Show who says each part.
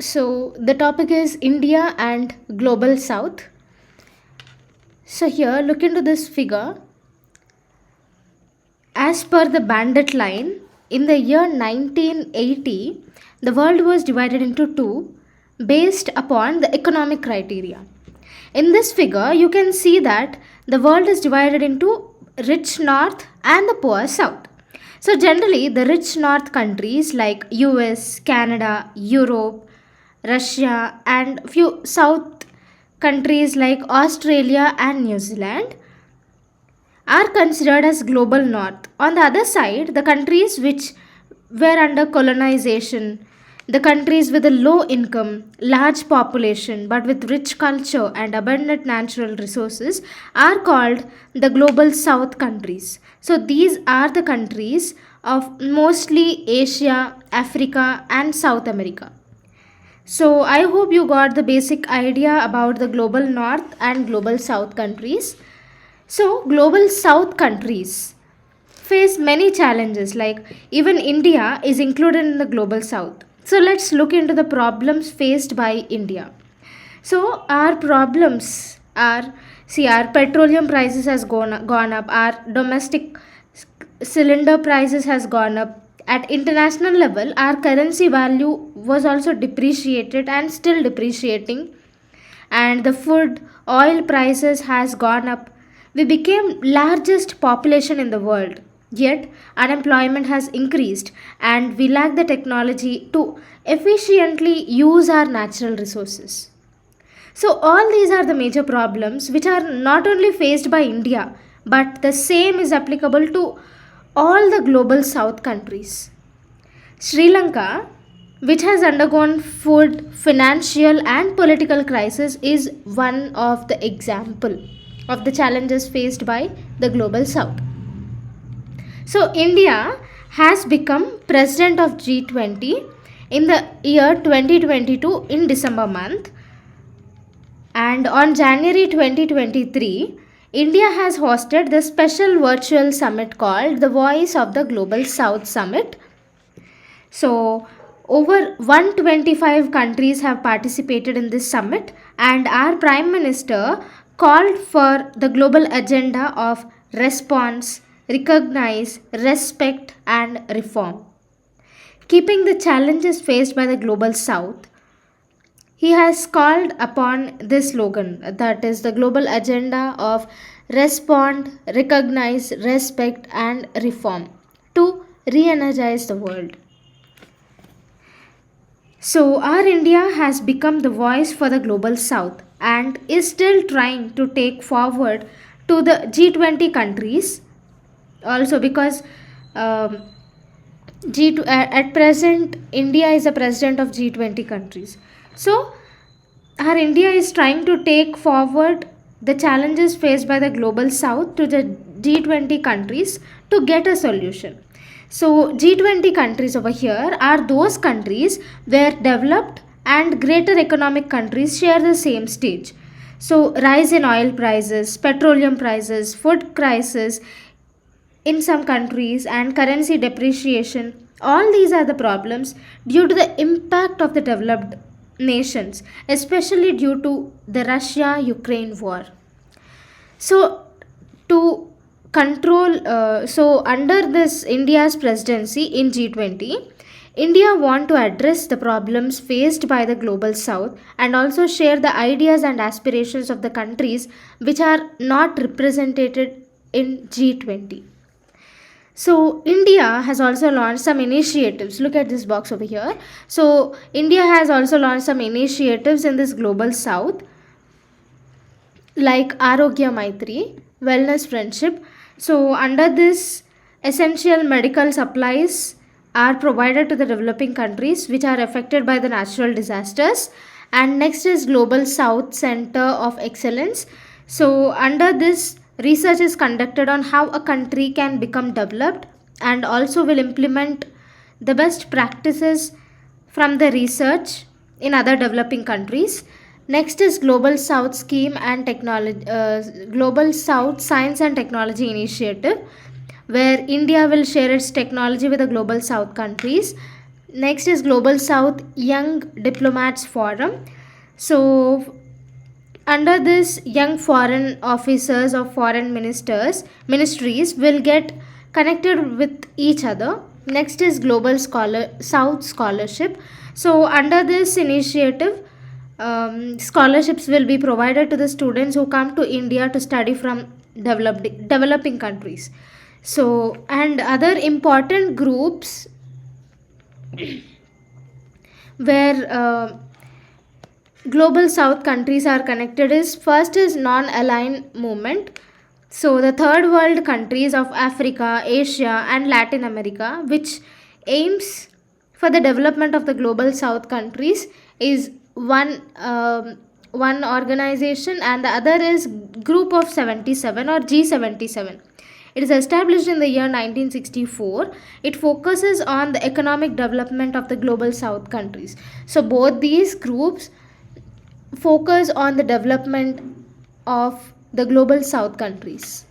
Speaker 1: So, the topic is India and Global South. So, here look into this figure. As per the bandit line, in the year 1980, the world was divided into two based upon the economic criteria. In this figure, you can see that the world is divided into rich north and the poor south. So, generally, the rich north countries like US, Canada, Europe, Russia, and few south countries like Australia and New Zealand are considered as global north. On the other side, the countries which were under colonization, the countries with a low income, large population but with rich culture and abundant natural resources are called the global south countries. So these are the countries of mostly Asia, Africa and South America. So I hope you got the basic idea about the global north and global south countries. So, global south countries face many challenges, like even India is included in the global south. So, let's look into the problems faced by India. So, our problems are, see, our petroleum prices has gone up, our domestic cylinder prices has gone up. At international level, our currency value was also depreciated and still depreciating, and the food oil prices has gone up. We became largest population in the world, yet unemployment has increased and we lack the technology to efficiently use our natural resources. So all these are the major problems which are not only faced by India, but the same is applicable to all the global south countries. Sri Lanka, which has undergone food, financial and political crisis, is one of the example of the challenges faced by the global south. So India has become president of G20 in the year 2022 in December month, and on January 2023 India has hosted the special virtual summit called the Voice of the Global South Summit. So, over 125 countries have participated in this summit, and our Prime Minister called for the global agenda of response, recognize, respect, and reform. Keeping the challenges faced by the global south, he has called upon this slogan, that is the global agenda of respond, recognize, respect, and reform, to re energize the world. So, our India has become the voice for the global south and is still trying to take forward to the G20 countries. Also, because um, at present, India is the president of G20 countries. So, our India is trying to take forward the challenges faced by the global south to the G20 countries to get a solution. So, G20 countries over here are those countries where developed and greater economic countries share the same stage. So, rise in oil prices, petroleum prices, food crisis in some countries, and currency depreciation, all these are the problems due to the impact of the developed nations, especially due to the Russia Ukraine war. So, to so under this India's presidency in G20, India want to address the problems faced by the global south and also share the ideas and aspirations of the countries which are not represented in G20. So India has also launched some initiatives. Look at this box over here. So India has also launched some initiatives in this global south, like Arogya Maitri, Wellness Friendship. So under this, essential medical supplies are provided to the developing countries which are affected by the natural disasters. And next is Global South Center of Excellence. So under this, research is conducted on how a country can become developed and also will implement the best practices from the research in other developing countries. Next is Global South Scheme and Technology, Global South Science and Technology Initiative, where India will share its technology with the Global South countries. Next is Global South Young Diplomats Forum. So, under this, young foreign officers of foreign ministries will get connected with each other. Next is Global South Scholarship. So, under this initiative, scholarships will be provided to the students who come to India to study from developing countries. So, and other important groups where global south countries are connected is, first is non-aligned movement. So the third world countries of Africa, Asia and Latin America, which aims for the development of the global south countries, is one organization, and the other is group of 77 or G77. It is established in the year 1964. It focuses on the economic development of the global south countries. So both these groups focus on the development of the global south countries.